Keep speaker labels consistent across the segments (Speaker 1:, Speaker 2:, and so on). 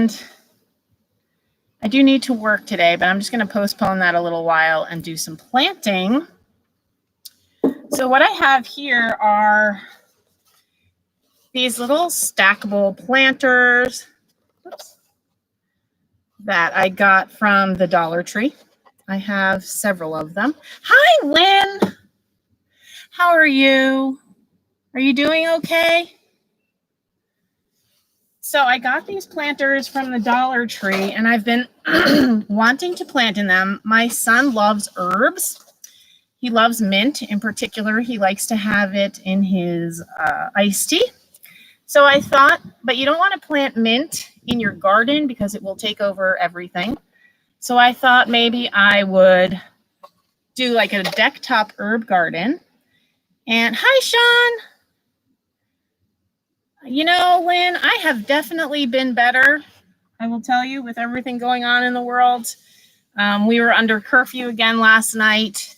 Speaker 1: And I do need to work today, but I'm just going to postpone that a little while and do some planting. So what I have here are these little stackable planters that I got from the Dollar Tree. I have several of them. Hi, Lynn. How are you? Are you doing okay? So I got these planters from the Dollar Tree, and I've been wanting to plant in them. My son loves herbs. He loves mint in particular. He likes to have it in his iced tea. So I thought, but you don't want to plant mint in your garden because it will take over everything. So I thought maybe I would do like a deck top herb garden. And hi, Sean. You know, Lynn, I have definitely been better, I will tell you, with everything going on in the world. We were under curfew again last night.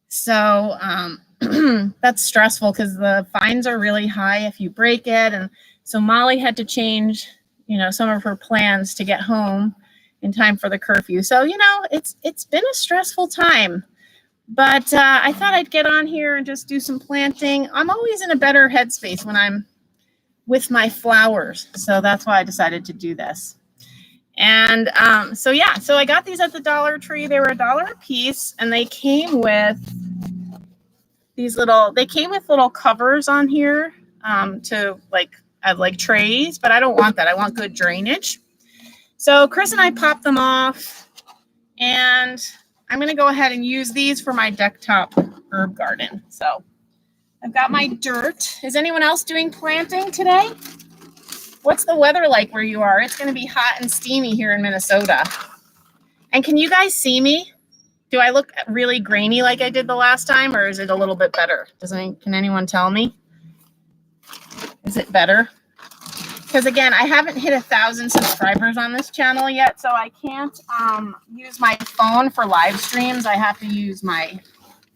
Speaker 1: So that's stressful because the fines are really high if you break it. And so Molly had to change, some of her plans to get home in time for the curfew. So, it's been a stressful time. But I thought I'd get on here and just do some planting. I'm always in a better headspace when I'm with my flowers. So that's why I decided to do this. And so I got these at the Dollar Tree. They were $1 a piece, and they came with these little covers on here to have like trays, but I don't want that. I want good drainage. So Chris and I popped them off, and I'm going to go ahead and use these for my deck top herb garden. So I've got my dirt. Is anyone else doing planting today? What's the weather like where you are? It's going to be hot and steamy here in Minnesota. And can you guys see me? Do I look really grainy like I did the last time, or is it a little bit better? Can anyone tell me? Is it better? Because again, I haven't hit 1,000 subscribers on this channel yet, so I can't use my phone for live streams. I have to use my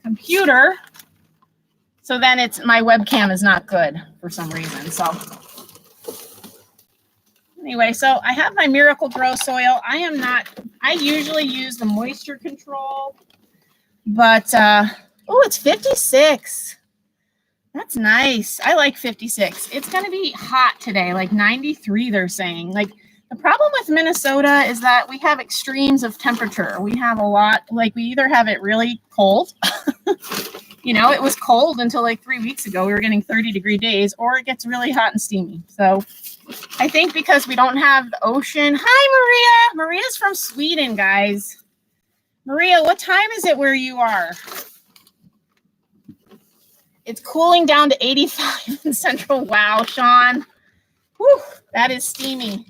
Speaker 1: computer. So then my webcam is not good for some reason. So anyway, so I have my Miracle-Gro soil. I usually use the moisture control, but, it's 56. That's nice. I like 56. It's going to be hot today, like 93, they're saying. Like, the problem with Minnesota is that we have extremes of temperature. We have a lot, we either have it really cold. It was cold until like 3 weeks ago. We were getting 30-degree days, or it gets really hot and steamy. So I think because we don't have the ocean. Hi, Maria. Maria's from Sweden, guys. Maria, what time is it where you are? It's cooling down to 85 in Central. Wow, Sean. Whew, that is steamy.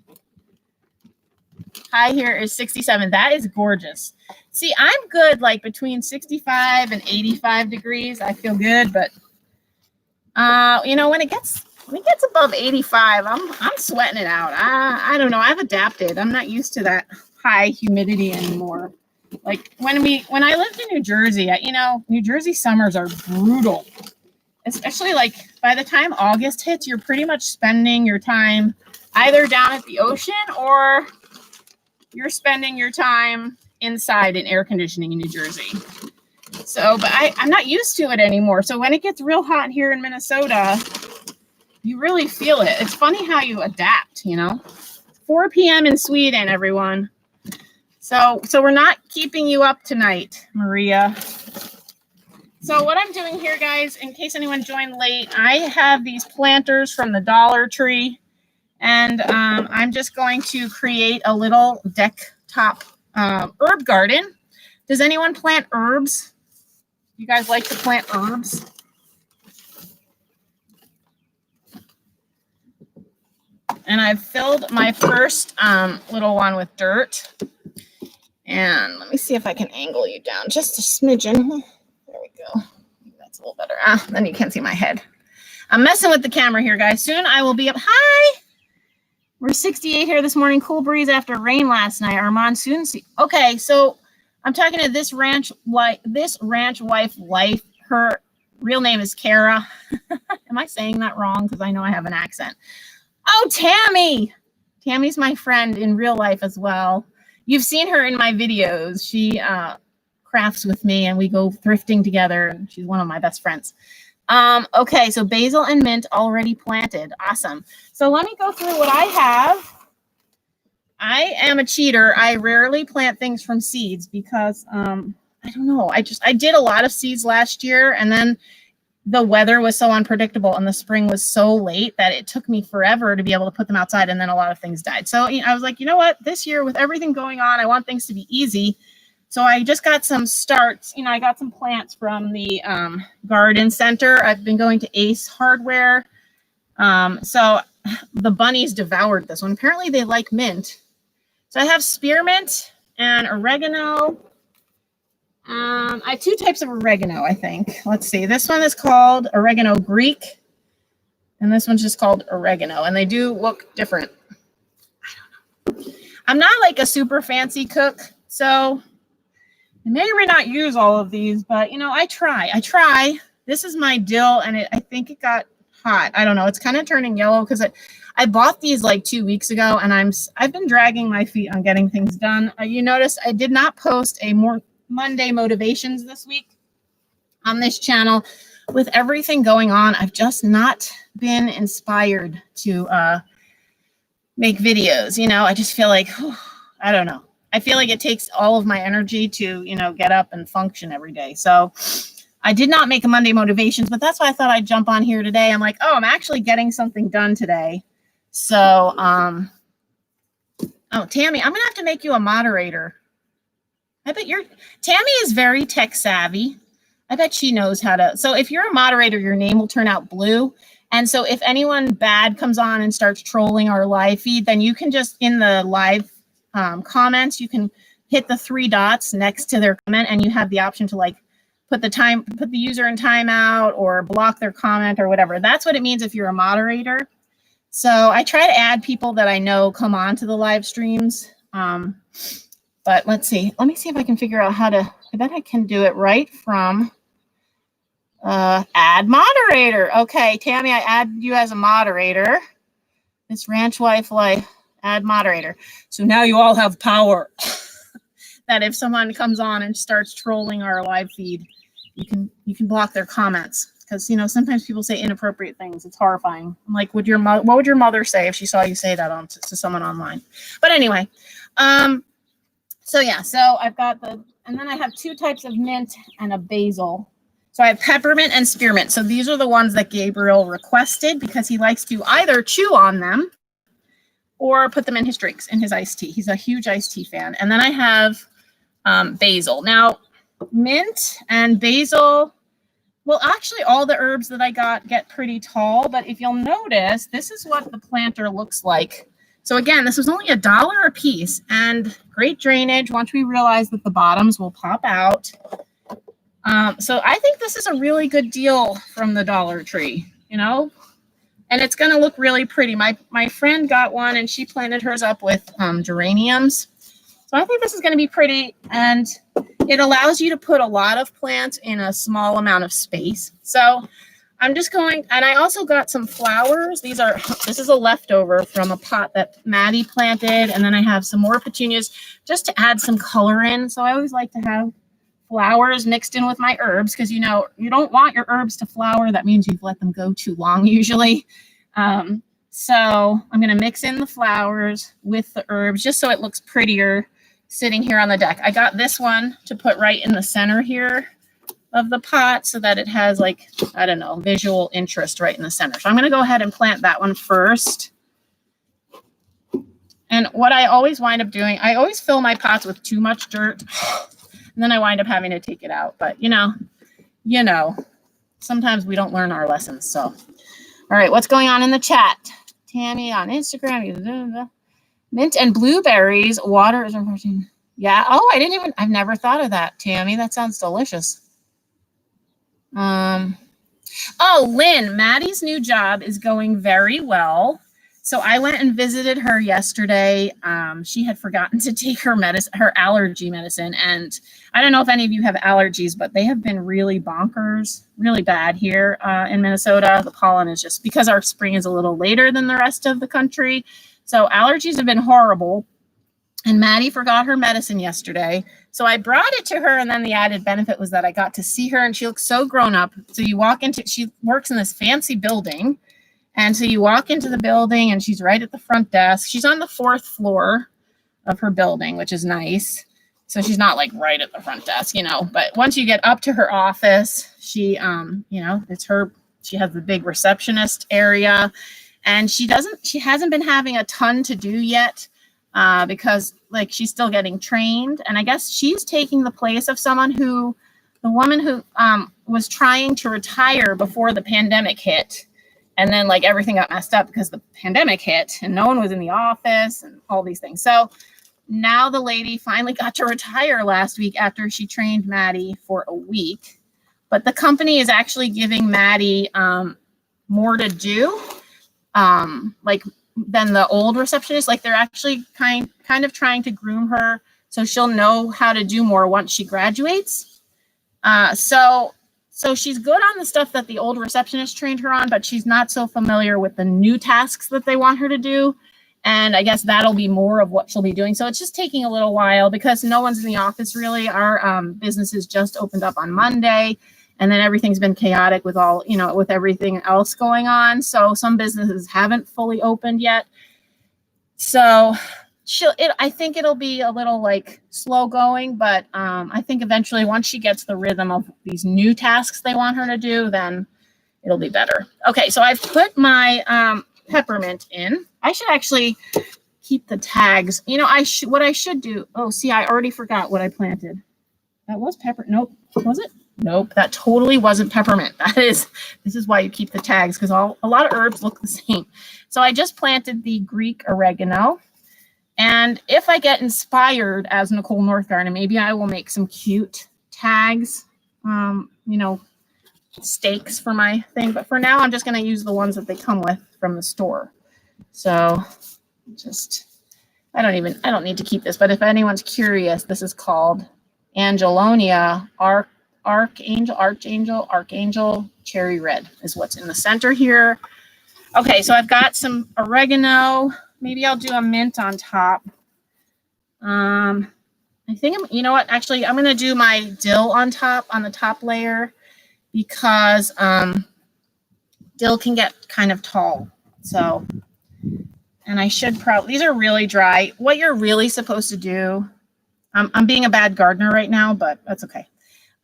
Speaker 1: High here is 67. That is gorgeous. See, I'm good like between 65 and 85 degrees. I feel good, but when it gets above 85, I'm sweating it out. I don't know. I've adapted. I'm not used to that high humidity anymore. Like when I lived in New Jersey, New Jersey summers are brutal. Especially by the time August hits, you're pretty much spending your time either down at the ocean or you're spending your time inside in air conditioning in New Jersey. So, but I'm not used to it anymore. So when it gets real hot here in Minnesota, you really feel it. It's funny how you adapt, 4 p.m. in Sweden, everyone. So we're not keeping you up tonight, Maria. So what I'm doing here, guys, in case anyone joined late, I have these planters from the Dollar Tree, and I'm just going to create a little deck top herb garden. Does anyone plant herbs? You guys like to plant herbs? And I've filled my first little one with dirt. And let me see if I can angle you down just a smidgen. There we go. That's a little better. Then you can't see my head. I'm messing with the camera here, guys. Soon I will be up. Hi! We're 68 here this morning. Cool breeze after rain last night. Our monsoon. Okay, so I'm talking to this ranch wife. Her real name is Kara. Am I saying that wrong? Because I know I have an accent. Oh, Tammy. Tammy's my friend in real life as well. You've seen her in my videos. She crafts with me and we go thrifting together. And she's one of my best friends. Okay, so basil and mint already planted. Awesome. So let me go through what I have. I am a cheater. I rarely plant things from seeds because I don't know. I did a lot of seeds last year, and then the weather was so unpredictable and the spring was so late that it took me forever to be able to put them outside, and then a lot of things died. So I was like, you know what? This year with everything going on, I want things to be easy. So I just got some starts. I got some plants from the garden center. I've been going to Ace Hardware. So the bunnies devoured this one. Apparently they like mint. So I have spearmint and oregano. I have two types of oregano, I think. Let's see. This one is called oregano Greek, and this one's just called oregano, and they do look different. I don't know. I'm not like a super fancy cook, so I may or may not use all of these, but I try. This is my dill, and I think it got hot. I don't know. It's kind of turning yellow because I bought these like 2 weeks ago, and I've been dragging my feet on getting things done. You notice I did not post a more Monday motivations this week on this channel. With everything going on, I've just not been inspired to make videos. I just feel like, I don't know. I feel like it takes all of my energy to, get up and function every day. So I did not make a Monday motivations, but that's why I thought I'd jump on here today. I'm like, I'm actually getting something done today. So, Tammy, I'm going to have to make you a moderator. I bet Tammy is very tech savvy. I bet she knows how to. So if you're a moderator, your name will turn out blue. And so if anyone bad comes on and starts trolling our live feed, then you can just, in the live comments, you can hit the 3 dots next to their comment, and you have the option to put the user in timeout or block their comment or whatever. That's what it means if you're a moderator. So I try to add people that I know come on to the live streams. But let's see. Let me see if I can figure out how to. I bet I can do it right from add moderator. Okay, Tammy, I add you as a moderator. It's Ranch Wife Life, add moderator. So now you all have power. That if someone comes on and starts trolling our live feed, you can block their comments. Because sometimes people say inappropriate things. It's horrifying. I'm like, what would your mother say if she saw you say that to someone online? But anyway, so yeah, so I've got and then I have 2 types of mint and a basil. So I have peppermint and spearmint. So these are the ones that Gabriel requested because he likes to either chew on them or put them in his drinks, in his iced tea. He's a huge iced tea fan. And then I have basil. Now, mint and basil, well, actually all the herbs that I got get pretty tall, but if you'll notice, this is what the planter looks like. So again, this was only $1 a piece, and great drainage once we realize that the bottoms will pop out. So I think this is a really good deal from the Dollar Tree, and it's going to look really pretty. My friend got one, and she planted hers up with geraniums. So I think this is going to be pretty, and it allows you to put a lot of plants in a small amount of space. So I'm just going, and I also got some flowers. This is a leftover from a pot that Maddie planted, and then I have some more petunias just to add some color in. So I always like to have flowers mixed in with my herbs because you don't want your herbs to flower. That means you've let them go too long usually. So I'm going to mix in the flowers with the herbs just so it looks prettier sitting here on the deck. I got this one to put right in the center here of the pot so that it has visual interest right in the center. So I'm going to go ahead and plant that one first. And what I always wind up doing, I always fill my pots with too much dirt and then I wind up having to take it out. But sometimes we don't learn our lessons. So, all right, what's going on in the chat? Tammy on Instagram, mint and blueberries, water is refreshing. Yeah. Oh, I've never thought of that, Tammy. That sounds delicious. Lynn, Maddie's new job is going very well. So I went and visited her yesterday. She had forgotten to take her allergy medicine. And I don't know if any of you have allergies, but they have been really bonkers, really bad here in Minnesota. The pollen is just because our spring is a little later than the rest of the country. So allergies have been horrible. And Maddie forgot her medicine yesterday. So I brought it to her, and then the added benefit was that I got to see her, and she looks so grown up. So you walk into, she works in this fancy building. And so you walk into the building, and she's right at the front desk. She's on the 4th floor of her building, which is nice. So she's not like right at the front desk, you know, but once you get up to her office, she, you know, she has the big receptionist area, and she hasn't been having a ton to do yet. Because like she's still getting trained, and I guess she's taking the place of the woman who was trying to retire before the pandemic hit, and then like everything got messed up because the pandemic hit and no one was in the office and all these things. So now the lady finally got to retire last week after she trained Maddie for a week, but the company is actually giving Maddie more to do, like than the old receptionist. Like they're actually kind of trying to groom her so she'll know how to do more once she graduates. So she's good on the stuff that the old receptionist trained her on, but she's not so familiar with the new tasks that they want her to do. And I guess that'll be more of what she'll be doing. So it's just taking a little while because no one's in the office really. Our businesses just opened up on Monday. And then everything's been chaotic with all, you know, with everything else going on. So some businesses haven't fully opened yet. So I think it'll be a little like slow going, but I think eventually once she gets the rhythm of these new tasks they want her to do, then it'll be better. Okay, so I've put my peppermint in. I should actually keep the tags. You know, what I should do. Oh, see, I already forgot what I planted. That was pepper. Nope. Was it? Nope, that totally wasn't peppermint. This is why you keep the tags, because a lot of herbs look the same. So I just planted the Greek oregano. And if I get inspired as Nicole Northgarden, maybe I will make some cute tags, you know, stakes for my thing. But for now, I'm just going to use the ones that they come with from the store. So I don't need to keep this. But if anyone's curious, this is called Angelonia Archangel Cherry Red is what's in the center here. Okay, so I've got some oregano. Maybe I'll do a mint on top. I think you know what? Actually, I'm going to do my dill on the top layer, because dill can get kind of tall. So, and I should probably, these are really dry. What you're really supposed to do, I'm being a bad gardener right now, but that's okay.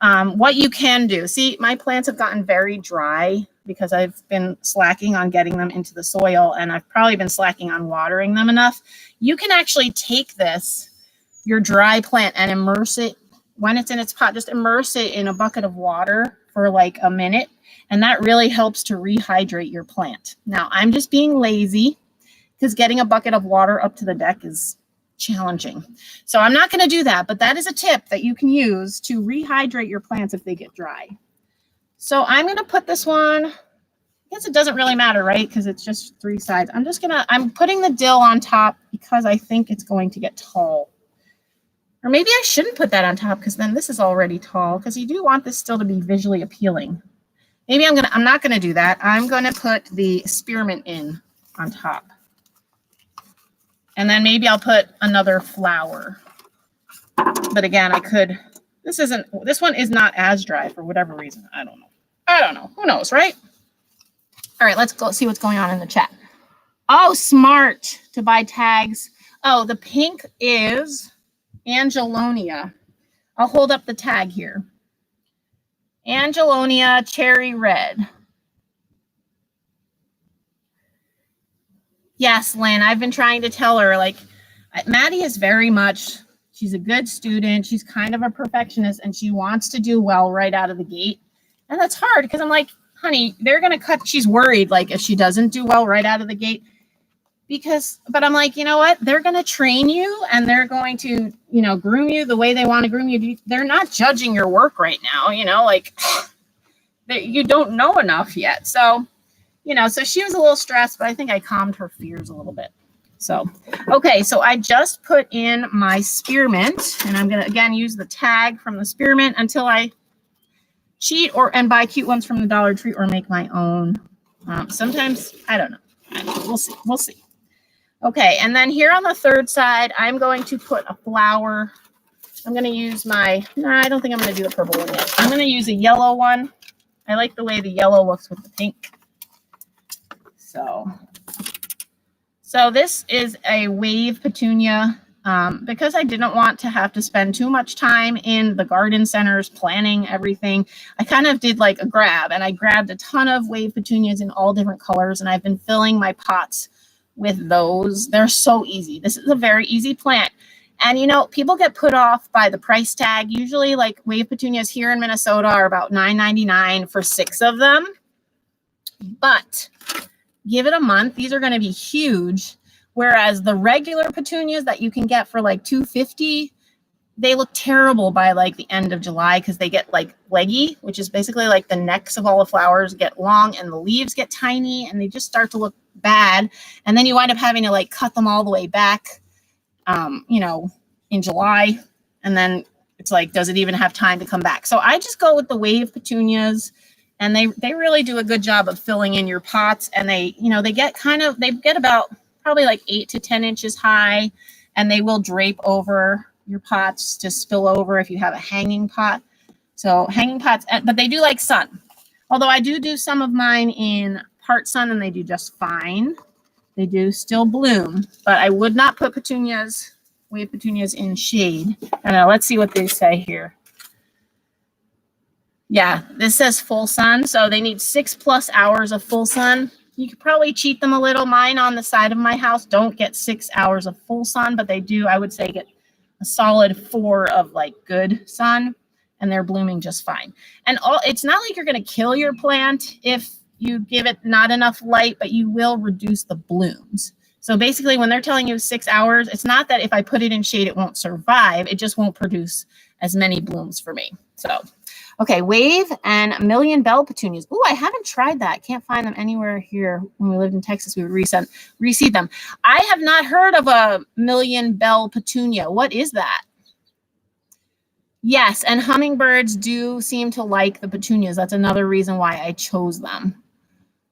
Speaker 1: What you can do, see, my plants have gotten very dry because I've been slacking on getting them into the soil, and I've probably been slacking on watering them enough. You can actually take your dry plant, and immerse it when it's in its pot. Just immerse it in a bucket of water for like a minute, and that really helps to rehydrate your plant. Now, I'm just being lazy because getting a bucket of water up to the deck is challenging. So I'm not going to do that, but that is a tip that you can use to rehydrate your plants if they get dry. So I'm going to put this one, I guess it doesn't really matter, right? Because it's just 3 sides. I'm putting the dill on top because I think it's going to get tall. Or maybe I shouldn't put that on top, because then this is already tall, because you do want this still to be visually appealing. Maybe I'm not going to do that. I'm going to put the spearmint in on top. And then maybe I'll put another flower. But again, this one is not as dry for whatever reason. I don't know. Who knows, right? All right, let's go see what's going on in the chat. Oh, smart to buy tags. Oh, the pink is Angelonia. I'll hold up the tag here. Angelonia Cherry Red. Yes, Lynn, I've been trying to tell her, like, Maddie is she's a good student. She's kind of a perfectionist, and she wants to do well right out of the gate. And that's hard, because I'm like, honey, they're going to cut. She's worried, like, if she doesn't do well right out of the gate. But I'm like, you know what? They're going to train you, and they're going to, groom you the way they want to groom you. They're not judging your work right now, like, you don't know enough yet. So, so she was a little stressed, but I think I calmed her fears a little bit. So, okay, so I just put in my spearmint, and I'm going to, again, use the tag from the spearmint until I cheat and buy cute ones from the Dollar Tree or make my own. Sometimes, I don't know. We'll see. Okay, and then here on the third side, I'm going to put a flower. I'm going to use my, no, I don't think I'm going to do the purple one yet. I'm going to use a yellow one. I like the way the yellow looks with the pink. So this is a wave petunia. Because I didn't want to have to spend too much time in the garden centers planning everything, I kind of did like a grab, and I grabbed a ton of wave petunias in all different colors, and I've been filling my pots with those. They're so easy. This is a very easy plant. And, you know, people get put off by the price tag. Usually, like, wave petunias here in Minnesota are about $9.99 for 6 of them. But give it a month. These are going to be huge. Whereas the regular petunias that you can get for like $2.50, they look terrible by like the end of July because they get like leggy, which is basically like the necks of all the flowers get long and the leaves get tiny and they just start to look bad. And then you wind up having to like cut them all the way back, you know, in July. And then it's like, does it even have time to come back? So I just go with the wave petunias, and they really do a good job of filling in your pots. And they, you know, they get about probably like 8 to 10 inches high, and they will drape over your pots to spill over if you have a hanging pot. So hanging pots, but they do like sun. Although I do some of mine in part sun, and they do just fine. They do still bloom, but I would not put petunias, wave petunias, in shade. And let's see what they say here. Yeah, this says full sun, so they need 6+ hours of full sun. You could probably cheat them a little. Mine on the side of my house don't get 6 hours of full sun, but they do, I would say, get a solid 4 of like good sun, and they're blooming just fine. And it's not like you're going to kill your plant if you give it not enough light, but you will reduce the blooms. So basically, when they're telling you 6 hours, it's not that if I put it in shade, it won't survive. It just won't produce as many blooms for me. So, okay, wave and million bell petunias. Ooh, I haven't tried that. Can't find them anywhere here. When we lived in Texas, we would reseed them. I have not heard of a million bell petunia. What is that? Yes, and hummingbirds do seem to like the petunias. That's another reason why I chose them.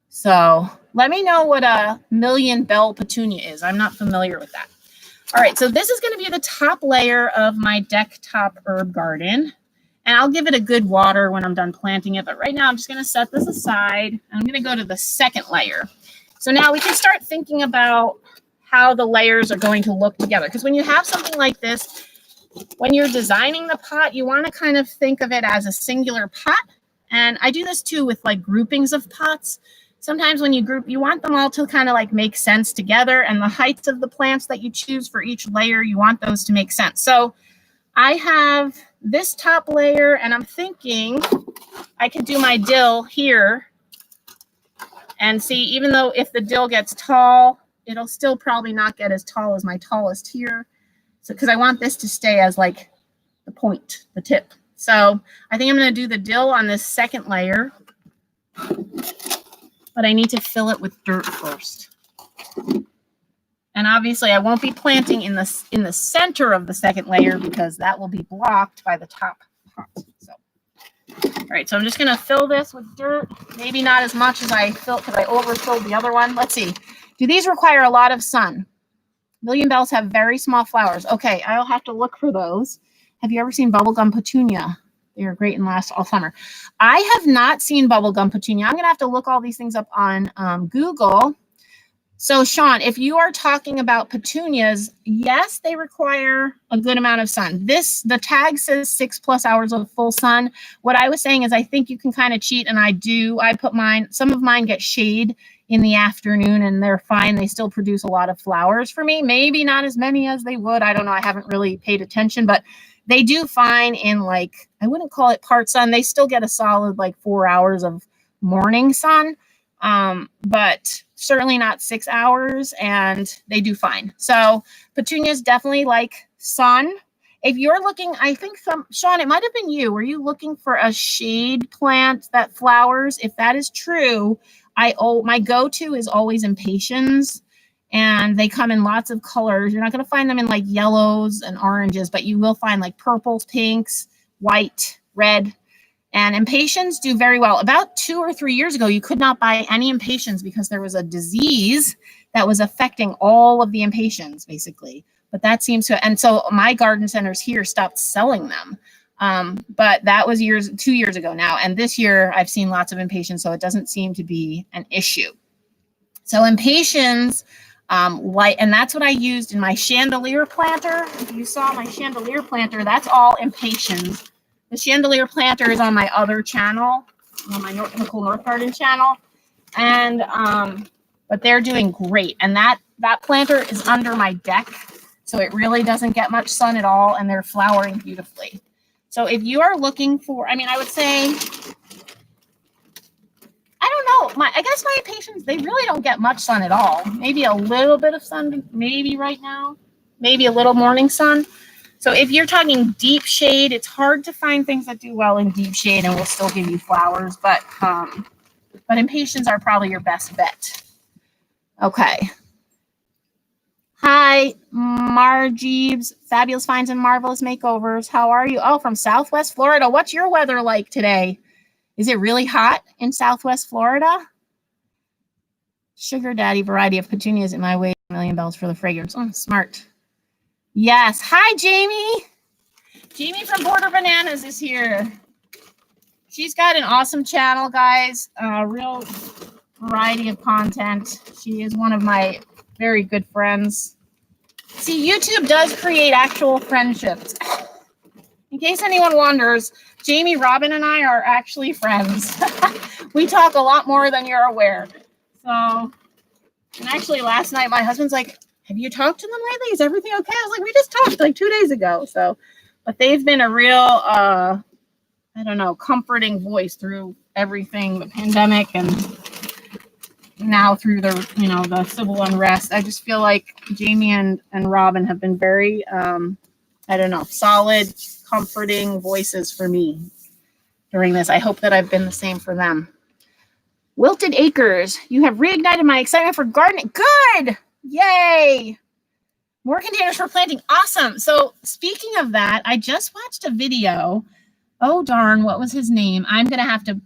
Speaker 1: So let me know what a million bell petunia is. I'm not familiar with that. All right, so this is going to be the top layer of my deck top herb garden. And I'll give it a good water when I'm done planting it. But right now, I'm just going to set this aside. I'm going to go to the second layer. So now we can start thinking about how the layers are going to look together. Because when you have something like this, when you're designing the pot, you want to kind of think of it as a singular pot. And I do this too with like groupings of pots. Sometimes when you group, you want them all to kind of like make sense together. And the heights of the plants that you choose for each layer, you want those to make sense. So I have this top layer, and I'm thinking I could do my dill here and see, even though if the dill gets tall, it'll still probably not get as tall as my tallest here. So, because I want this to stay as like the point, the tip. So I think I'm going to do the dill on this second layer, but I need to fill it with dirt first. And obviously I won't be planting in the center of the second layer because that will be blocked by the top pot. So, all right, so I'm just going to fill this with dirt. Maybe not as much as I filled because I overfilled the other one. Let's see. Do these require a lot of sun? Million bells have very small flowers. Okay, I'll have to look for those. Have you ever seen bubblegum petunia? They are great and last all summer. I have not seen bubblegum petunia. I'm going to have to look all these things up on Google. So, Sean, if you are talking about petunias, yes, they require a good amount of sun. The tag says 6+ hours of full sun. What I was saying is I think you can kind of cheat, and I do. I put some of mine get shade in the afternoon, and they're fine. They still produce a lot of flowers for me. Maybe not as many as they would. I don't know. I haven't really paid attention, but they do fine in, like, I wouldn't call it part sun. They still get a solid like 4 hours of morning sun. But certainly not 6 hours, and they do fine. So petunias definitely like sun. If you're looking, I think Sean, it might have been you. Were you looking for a shade plant that flowers? If that is true, my go-to is always impatiens, and they come in lots of colors. You're not going to find them in like yellows and oranges, but you will find like purples, pinks, white, red. And impatiens do very well. About 2 or 3 years ago, you could not buy any impatiens because there was a disease that was affecting all of the impatiens basically. But that seems to, and so my garden centers here stopped selling them. But that was 2 years ago now. And this year I've seen lots of impatiens, so it doesn't seem to be an issue. So impatiens, and that's what I used in my chandelier planter. If you saw my chandelier planter, that's all impatiens. The chandelier planter is on my other channel, on my Nicole North Garden channel. And, but they're doing great. And that planter is under my deck, so it really doesn't get much sun at all, and they're flowering beautifully. So if you are looking for, I mean, I would say, I don't know, I guess my impatiens, they really don't get much sun at all. Maybe a little bit of sun, maybe right now, maybe a little morning sun. So if you're talking deep shade, it's hard to find things that do well in deep shade and will still give you flowers, but impatiens are probably your best bet. Okay. Hi, Marjeebs, Fabulous Finds and Marvelous Makeovers. How are you? Oh, from Southwest Florida. What's your weather like today? Is it really hot in Southwest Florida? Sugar Daddy variety of petunias in my way. Million bells for the fragrance. Oh, smart. Yes. Hi, Jamie. Jamie from Border Bananas is here. She's got an awesome channel, guys. Real variety of content. She is one of my very good friends. See, YouTube does create actual friendships. In case anyone wonders, Jamie, Robin, and I are actually friends. We talk a lot more than you're aware. So, and actually last night, my husband's like, have you talked to them lately? Is everything okay? I was like, we just talked like 2 days ago. So, but they've been a real, I don't know, comforting voice through everything, the pandemic and now through the, the civil unrest. I just feel like Jamie and Robin have been very, I don't know, solid, comforting voices for me during this. I hope that I've been the same for them. Wilted Acres, you have reignited my excitement for gardening. Good! Yay! More containers for planting. Awesome. So speaking of that, I just watched a video. Oh, darn. What was his name? I'll have to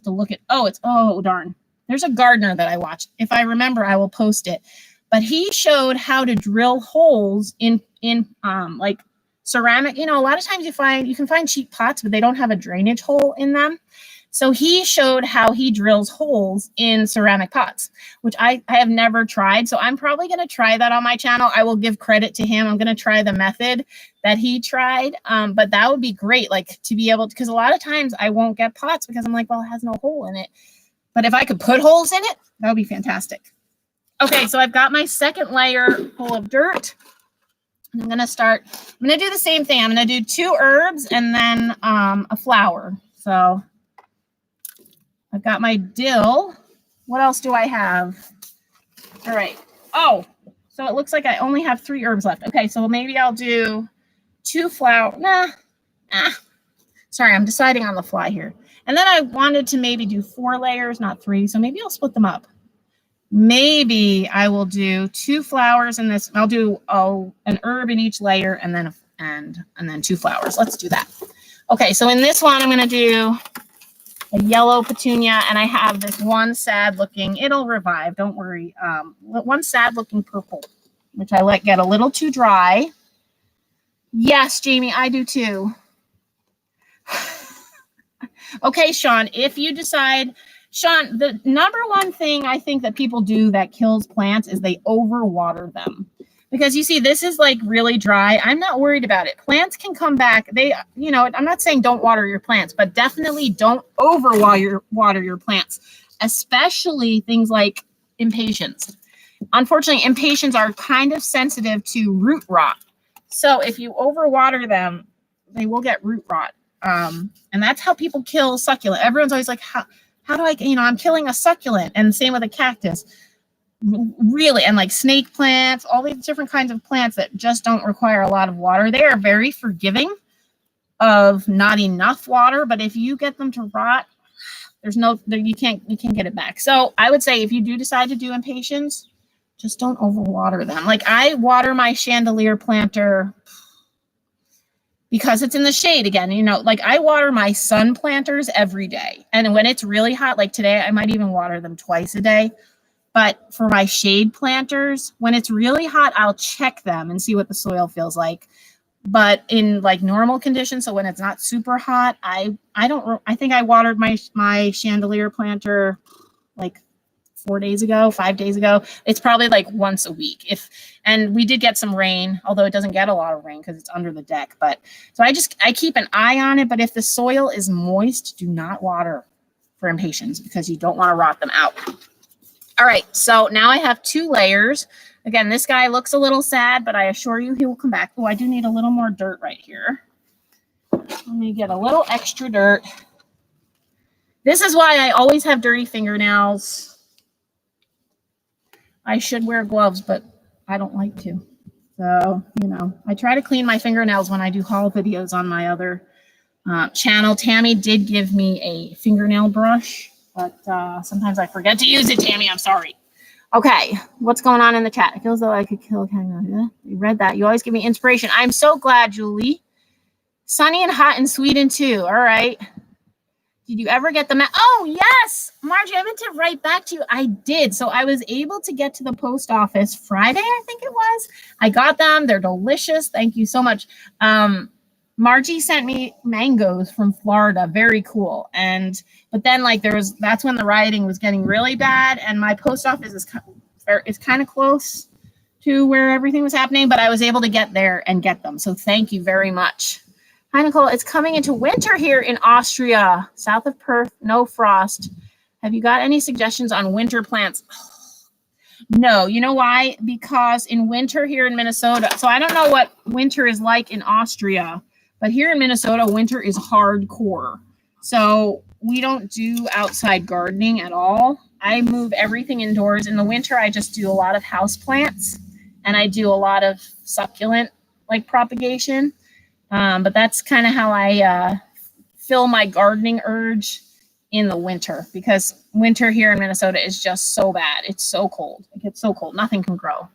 Speaker 1: look at, oh, darn. There's a gardener that I watched. If I remember, I will post it. But he showed how to drill holes in like ceramic. A lot of times you can find cheap pots, but they don't have a drainage hole in them. So he showed how he drills holes in ceramic pots, which I have never tried. So I'm probably going to try that on my channel. I will give credit to him. I'm going to try the method that he tried. But that would be great, like to be able to, because a lot of times I won't get pots because I'm like, well, it has no hole in it. But if I could put holes in it, that would be fantastic. Okay, so I've got my second layer full of dirt. I'm going to do the same thing. I'm going to do 2 herbs and then a flower. So I've got my dill. What else do I have? All right. Oh, so it looks like I only have 3 herbs left. Okay, so maybe I'll do 2 flower. Sorry, I'm deciding on the fly here. And then I wanted to maybe do 4 layers, not 3. So maybe I'll split them up. Maybe I will do 2 flowers in this. I'll do an herb in each layer and then 2 flowers. Let's do that. Okay, so in this one, I'm going to do a yellow petunia, and I have this one sad looking, it'll revive, don't worry. One sad looking purple, which I let get a little too dry. Yes, Jamie, I do too. Okay, Sean, if you decide, Sean, the number one thing I think that people do that kills plants is they overwater them. Because you see, this is like really dry. I'm not worried about it. Plants can come back. I'm not saying don't water your plants, but definitely don't water your plants, especially things like impatiens. Unfortunately, impatiens are kind of sensitive to root rot. So if you overwater them, they will get root rot. And that's how people kill succulent. Everyone's always like, how do I, I'm killing a succulent, and same with a cactus. Really, and like snake plants, all these different kinds of plants that just don't require a lot of water. They are very forgiving of not enough water, but if you get them to rot, you can't get it back. So I would say if you do decide to do impatiens, just don't overwater them. Like I water my chandelier planter because it's in the shade again, like I water my sun planters every day. And when it's really hot, like today, I might even water them twice a day. But for my shade planters, when it's really hot, I'll check them and see what the soil feels like. But in like normal conditions, so when it's not super hot, I think I watered my chandelier planter like 5 days ago. It's probably like once a week. And we did get some rain, although it doesn't get a lot of rain because it's under the deck. But so I keep an eye on it. But if the soil is moist, do not water for impatiens because you don't want to rot them out. All right, so now I have 2 layers. Again, this guy looks a little sad, but I assure you he will come back. Oh, I do need a little more dirt right here. Let me get a little extra dirt. This is why I always have dirty fingernails. I should wear gloves, but I don't like to. So, I try to clean my fingernails when I do haul videos on my other channel. Tammy did give me a fingernail brush, but sometimes I forget to use it, Tammy. I'm sorry. Okay, what's going on in the chat? It feels though I could kill a kangaroo. You read that. You always give me inspiration. I'm so glad, Julie. Sunny and hot in Sweden, too. All right. Did you ever get them? Oh, yes. Margie, I meant to write back to you. I did. So I was able to get to the post office Friday, I think it was. I got them. They're delicious. Thank you so much. Margie sent me mangoes from Florida. Very cool. But then that's when the rioting was getting really bad. And my post office is kind of close to where everything was happening, but I was able to get there and get them. So thank you very much. Hi, Nicole. It's coming into winter here in Austria, south of Perth, no frost. Have you got any suggestions on winter plants? No. You know why? Because in winter here in Minnesota, so I don't know what winter is like in Austria, but here in Minnesota, winter is hardcore. So we don't do outside gardening at all. I move everything indoors. In the winter, I just do a lot of house plants, and I do a lot of succulent propagation. But that's kind of how I fill my gardening urge in the winter, because winter here in Minnesota is just so bad. It's so cold. It gets so cold. Nothing can grow.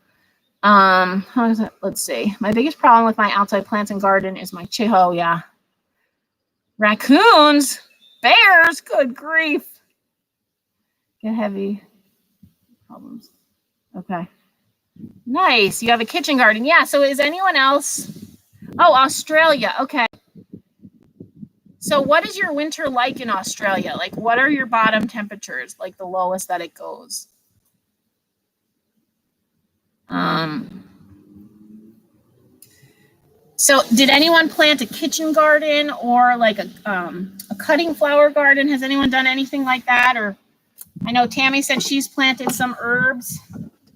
Speaker 1: How is it? Let's see. My biggest problem with my outside plants and garden is my chiho. Yeah. Raccoons, bears, good grief. Get heavy problems. Okay. Nice. You have a kitchen garden. Yeah. So is anyone else? Oh, Australia. Okay. So what is your winter like in Australia? What are your bottom temperatures? The lowest that it goes? So did anyone plant a kitchen garden or a cutting flower garden? Has anyone done anything like that? Or I know Tammy said she's planted some herbs.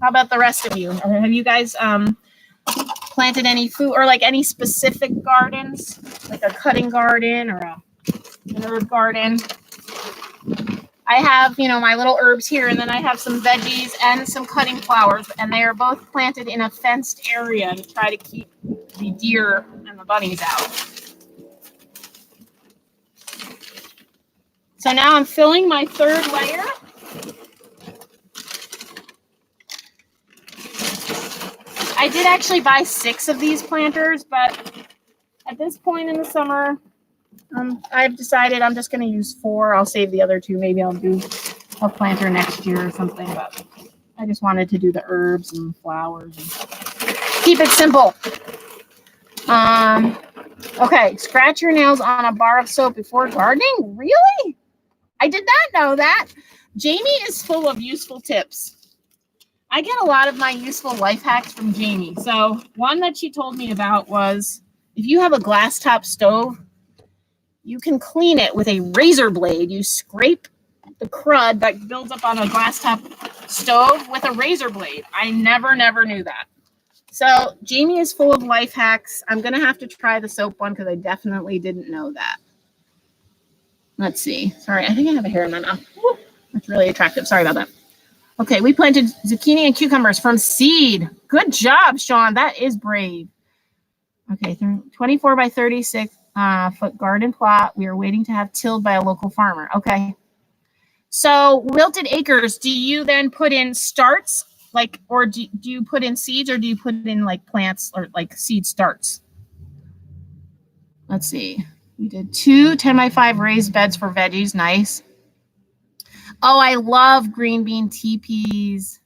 Speaker 1: How about the rest of you? Or have you guys planted any food or any specific gardens, like a cutting garden or an herb garden? I have, my little herbs here, and then I have some veggies and some cutting flowers, and they are both planted in a fenced area to try to keep the deer and the bunnies out. So now I'm filling my 3rd layer. I did actually buy 6 of these planters, but at this point in the summer, I've decided I'm just going to use 4. I'll save the other 2. Maybe I'll do a planter next year or something, but I just wanted to do the herbs and flowers and keep it simple. Okay, scratch your nails on a bar of soap before gardening? Really? I did not know that. Jamie is full of useful tips. I get a lot of my useful life hacks from Jamie. So one that she told me about was if you have a glass top stove, you can clean it with a razor blade. You scrape the crud that builds up on a glass top stove with a razor blade. I never knew that. So Jamie is full of life hacks. I'm going to have to try the soap one because I definitely didn't know that. Let's see. Sorry, I think I have a hair in my mouth. That's really attractive. Sorry about that. Okay, we planted zucchini and cucumbers from seed. Good job, Sean. That is brave. Okay, 24 by 36 foot garden plot. We are waiting to have tilled by a local farmer. Okay. So Wilted Acres, do you then put in starts? Or do you put in seeds, or do you put in plants or seed starts? Let's see. We did 2 10 by 5 raised beds for veggies. Nice. Oh, I love green bean teepees.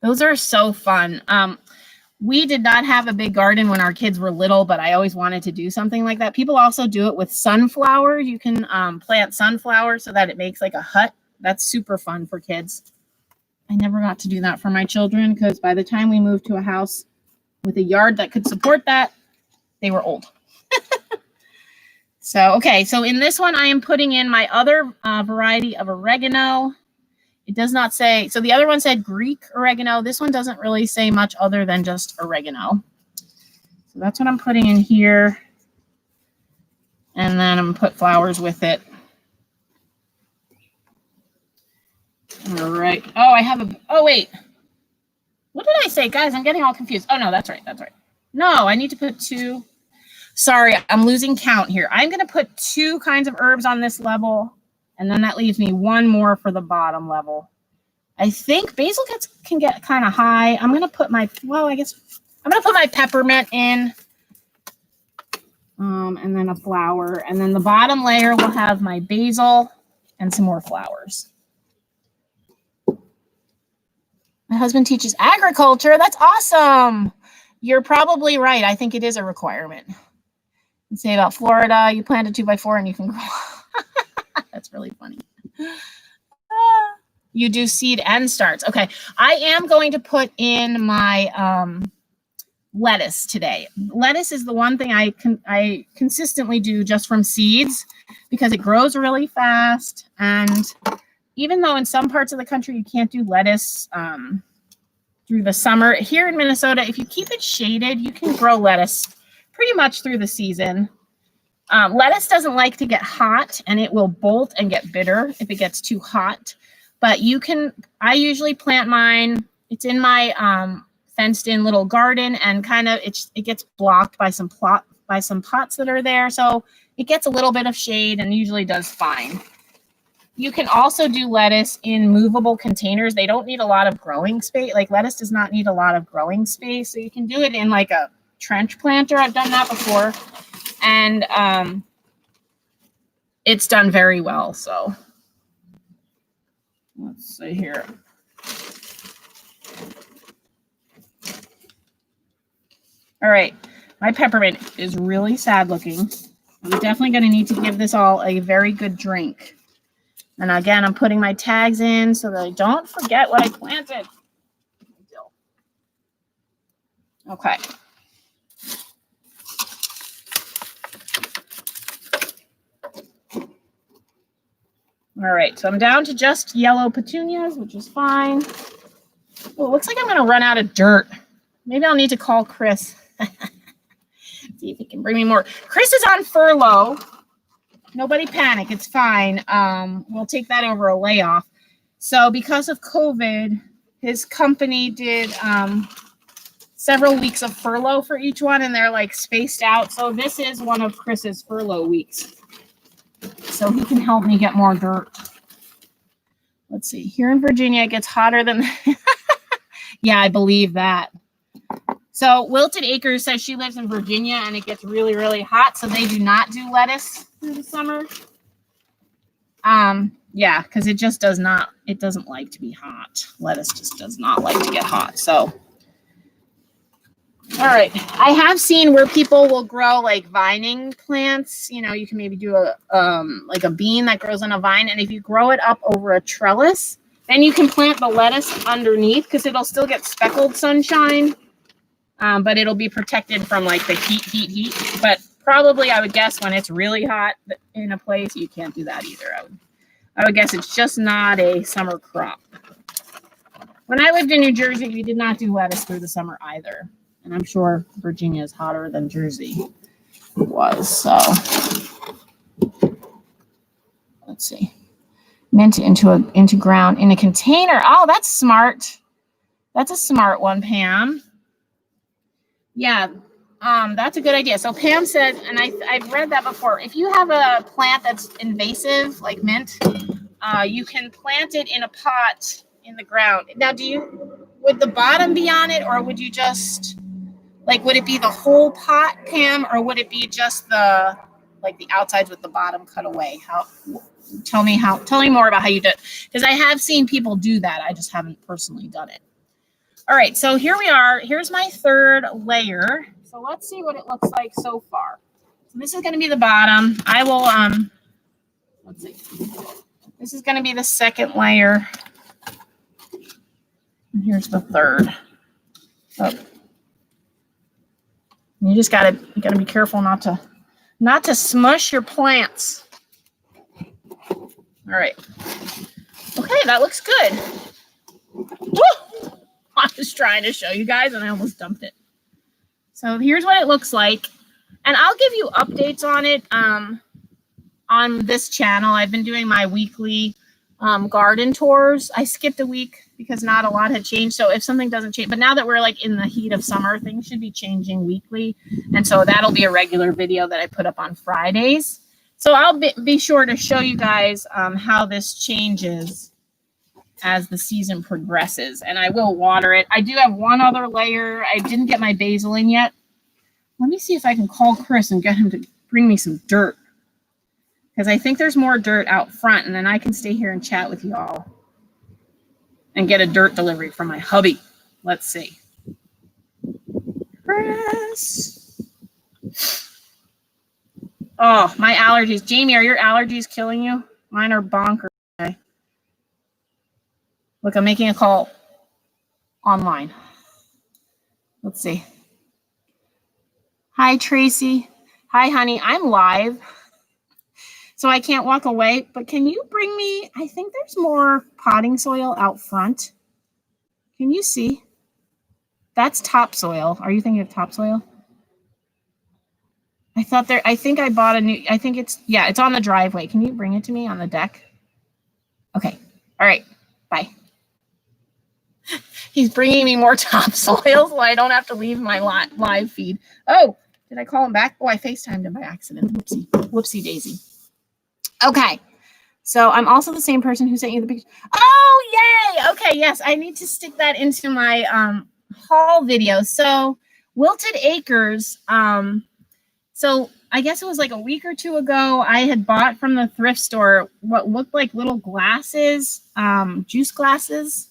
Speaker 1: Those are so fun. We did not have a big garden when our kids were little, but I always wanted to do something like that. People also do it with sunflowers. You can plant sunflowers so that it makes like a hut. That's super fun for kids. I never got to do that for my children because by the time we moved to a house with a yard that could support that, they were old. So, okay, so in this one, I am putting in my other variety of oregano. It does not say, so the other one said Greek oregano. This one doesn't really say much other than just oregano. So that's what I'm putting in here. And then I'm going to put flowers with it. All right. Oh, I have a, oh, wait. What did I say? Guys, I'm getting all confused. Oh, no, that's right. That's right. No, I need to put 2. Sorry, I'm losing count here. I'm going to put 2 kinds of herbs on this level, and then that leaves me 1 more for the bottom level. I think basil can get kind of high. I'm going to put my, well, I guess I'm going to put my peppermint in, and then a flower. And then the bottom layer will have my basil and some more flowers. My husband teaches agriculture. That's awesome. You're probably right. I think it is a requirement. Say about Florida, you plant a 2x4 and you can grow. That's really funny. You do seed and starts. Okay, I am going to put in my lettuce today. Lettuce is the one thing I consistently do just from seeds because it grows really fast. And even though in some parts of the country you can't do lettuce through the summer, here in Minnesota, if you keep it shaded, you can grow lettuce pretty much through the season. Lettuce doesn't like to get hot and it will bolt and get bitter if it gets too hot. But you can, I usually plant mine. It's in my fenced in little garden and kind of it gets blocked by some pots that are there. So it gets a little bit of shade and usually does fine. You can also do lettuce in movable containers. They don't need a lot of growing space. Like lettuce does not need a lot of growing space. So you can do it in like a trench planter. I've done that before. And it's done very well. So let's see here. All right. My peppermint is really sad looking. I'm definitely going to need to give this all a very good drink. And again, I'm putting my tags in so that I don't forget what I planted. Okay. All right, so I'm down to just yellow petunias, which is fine. Oh, it looks like I'm going to run out of dirt. Maybe I'll need to call Chris. See if he can bring me more. Chris is on furlough. Nobody panic. It's fine. We'll take that over a layoff. So because of COVID, his company did several weeks of furlough for each one, and they're like spaced out. So this is one of Chris's furlough weeks. So he can help me get more dirt. Let's see. Here in Virginia, it gets hotter than... Yeah, I believe that. So Wilted Acres says she lives in Virginia, and it gets really, really hot. So they do not do lettuce through the summer. Yeah, because it just does not... It doesn't like to be hot. Lettuce just does not like to get hot. So... All right, I have seen where people will grow like vining plants. You know, you can maybe do a like a bean that grows on a vine, and if you grow it up over a trellis, then you can plant the lettuce underneath because it'll still get speckled sunshine, but it'll be protected from like the heat. But probably, I would guess when it's really hot in a place, you can't do that either. I would guess it's just not a summer crop. When I lived in New Jersey, we did not do lettuce through the summer either. And I'm sure Virginia is hotter than Jersey was. So let's see. Mint into ground in a container. Oh, that's smart. That's a smart one, Pam. Yeah, that's a good idea. So Pam said, and I've read that before. If you have a plant that's invasive, like mint, you can plant it in a pot in the ground. Now, would the bottom be on it, or would you just... Like, would it be the whole pot, Pam, or would it be just the outsides with the bottom cut away? tell me more about how you do it, because I have seen people do that. I just haven't personally done it. All right, so here we are. Here's my third layer. So let's see what it looks like so far. So this is going to be the bottom. I will let's see. This is going to be the second layer. And here's the third. Oh. You just gotta be careful not to smush your plants. All right. Okay, that looks good. Woo! I was trying to show you guys and I almost dumped it. So here's what it looks like. And I'll give you updates on it on this channel. I've been doing my weekly garden tours. I skipped a week because not a lot had changed. So if something doesn't change, but now that we're like in the heat of summer, things should be changing weekly. And so that'll be a regular video that I put up on Fridays. So I'll be sure to show you guys how this changes as the season progresses. And I will water it. I do have one other layer. I didn't get my basil in yet. Let me see if I can call Chris and get him to bring me some dirt, because I think there's more dirt out front, and then I can stay here and chat with you all and get a dirt delivery from my hubby. Let's see. Chris. Oh, my allergies. Jamie, are your allergies killing you? Mine are bonkers. Okay. Look, I'm making a call online. Let's see. Hi, Tracy. Hi, honey. I'm live, so I can't walk away. But can you bring me, I think there's more potting soil out front. Can you see? That's topsoil. Are you thinking of topsoil? I think I bought a new, it's on the driveway. Can you bring it to me on the deck? Okay. All right. Bye. He's bringing me more topsoil so I don't have to leave my live feed. Oh, did I call him back? Oh, I FaceTimed him by accident. Whoopsie. Whoopsie daisy. Okay. So I'm also the same person who sent you the picture. Oh, yay. Okay. Yes. I need to stick that into my haul video. So Wilted Acres. So I guess it was like a week or two ago, I had bought from the thrift store what looked like little glasses, juice glasses.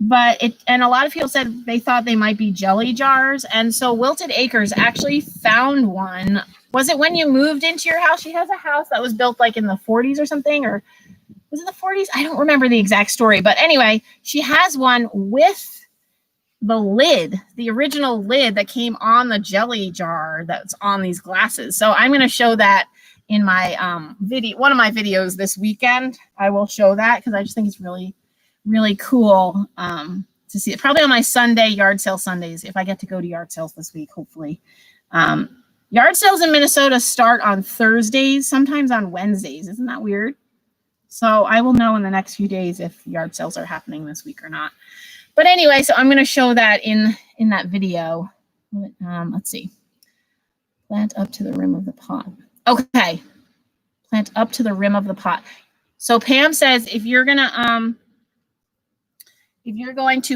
Speaker 1: And a lot of people said they thought they might be jelly jars. And so Wilted Acres actually found one. Was it when you moved into your house? She has a house that was built like in the 40s or something, or was it the 40s? I don't remember the exact story. But anyway, she has one with the lid, the original lid that came on the jelly jar that's on these glasses. So I'm going to show that in my video, one of my videos this weekend. I will show that because I just think it's really cool to see it. Probably on my Sunday yard sale Sundays, if I get to go to yard sales this week, hopefully. Yard sales in Minnesota start on Thursdays, sometimes on Wednesdays. Isn't that weird? So I will know in the next few days if yard sales are happening this week or not. But anyway, so I'm going to show that in that video. Let's see. Plant up to the rim of the pot. Okay. Plant up to the rim of the pot. So Pam says if you're going to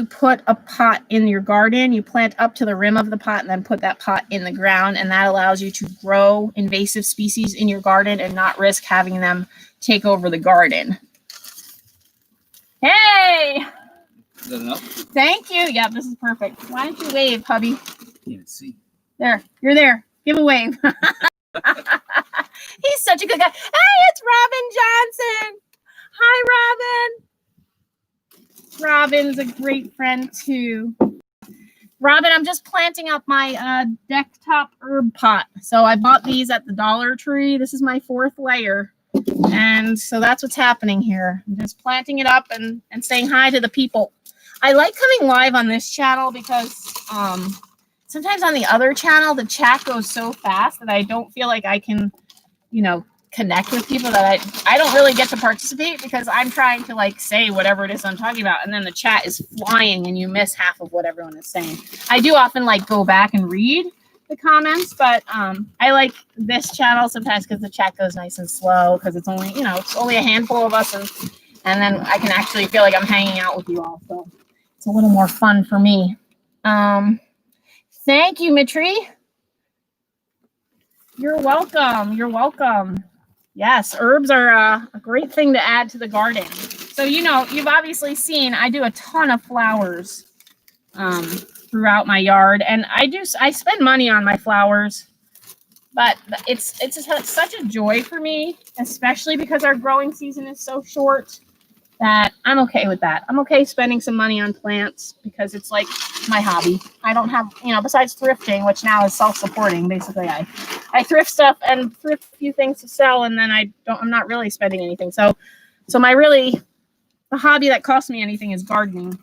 Speaker 1: put a pot in your garden, you plant up to the rim of the pot and then put that pot in the ground. And that allows you to grow invasive species in your garden and not risk having them take over the garden. Hey!
Speaker 2: Is that enough?
Speaker 1: Thank you. Yeah, this is perfect. Why don't you wave, hubby?
Speaker 2: Can't see.
Speaker 1: There. You're there. Give a wave. He's such a good guy. Hey, it's Robin Johnson. Hi, Robin. Robin's a great friend too. Robin, I'm just planting up my deck top herb pot. So I bought these at the Dollar Tree. This is my fourth layer. And so that's what's happening here. I'm just planting it up and saying hi to the people. I like coming live on this channel because sometimes on the other channel, the chat goes so fast that I don't feel like I can, connect with people that I don't really get to participate because I'm trying to like say whatever it is I'm talking about. And then the chat is flying and you miss half of what everyone is saying. I do often like go back and read the comments, but I like this channel sometimes because the chat goes nice and slow because it's only, it's only a handful of us and then I can actually feel like I'm hanging out with you all. So it's a little more fun for me. Thank you, Mitri. You're welcome. You're welcome. Yes, herbs are a great thing to add to the garden. So, you know, you've obviously seen I do a ton of flowers throughout my yard. And I spend money on my flowers, but it's such a joy for me, especially because our growing season is so short, that I'm okay with that. I'm okay spending some money on plants because it's like my hobby. I don't have, you know, besides thrifting, which now is self-supporting. Basically, I thrift stuff and thrift a few things to sell, and then I'm not really spending anything. So the hobby that costs me anything is gardening,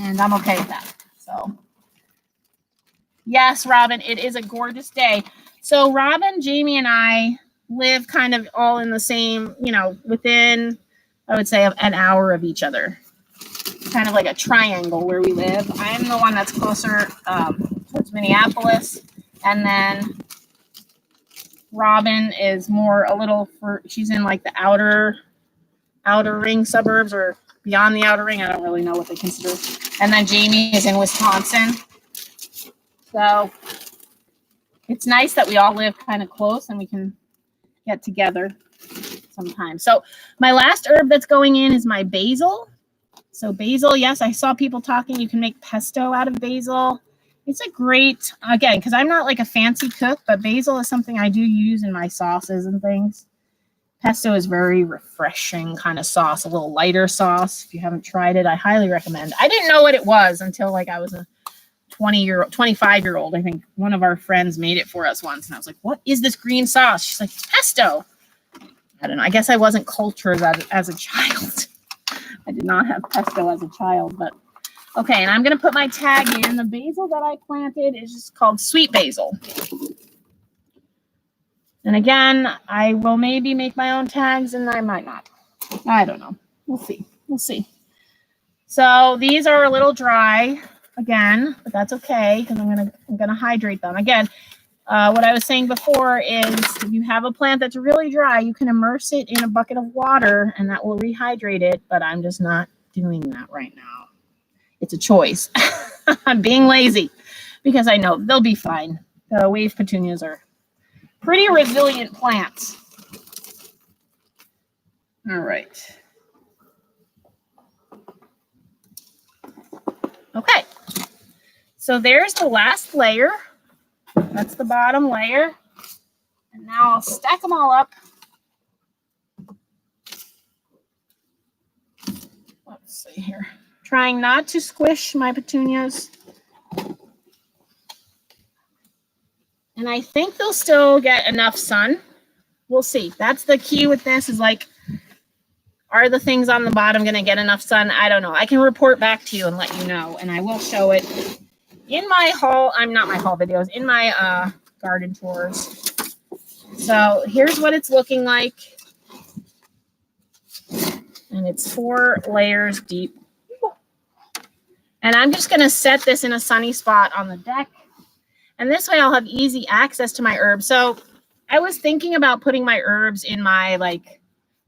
Speaker 1: and I'm okay with that. So yes, Robin, it is a gorgeous day. So Robin, Jamie, and I live kind of all in the same, you know, within, I would say, an hour of each other. Kind of like a triangle where we live. I'm the one that's closer towards Minneapolis, and then Robin is more she's in like the outer ring suburbs, or beyond the outer ring. I don't really know what they consider. And then Jamie is in Wisconsin. So it's nice that we all live kind of close and we can get together sometimes. So my last herb that's going in is my basil. So basil, yes, I saw people talking. You can make pesto out of basil. It's a great, again, because I'm not like a fancy cook, but basil is something I do use in my sauces and things. Pesto is very refreshing kind of sauce, a little lighter sauce. If you haven't tried it, I highly recommend. I didn't know what it was until like I was a 25-year-old. I think one of our friends made it for us once, and I was like, "What is this green sauce?" She's like, "Pesto." I don't know. I guess I wasn't cultured as a child. I did not have pesto as a child, but okay. And I'm gonna put my tag in. The basil that I planted is just called sweet basil. And again, I will maybe make my own tags, and I might not. I don't know. We'll see. We'll see. So these are a little dry again, but that's okay because I'm gonna hydrate them. Again, what I was saying before is if you have a plant that's really dry, you can immerse it in a bucket of water, and that will rehydrate it. But I'm just not doing that right now. It's a choice. I'm being lazy because I know they'll be fine. The wave petunias are pretty resilient plants. All right. Okay. So there's the last layer. That's the bottom layer. And now I'll stack them all up. Let's see here. Trying not to squish my petunias. And I think they'll still get enough sun. We'll see. That's the key with this is like, are the things on the bottom going to get enough sun? I don't know. I can report back to you and let you know. And I will show it in my haul. Not my haul videos, in my garden tours. So here's what it's looking like. And it's 4 layers deep. And I'm just going to set this in a sunny spot on the deck. And this way I'll have easy access to my herbs. So I was thinking about putting my herbs in my like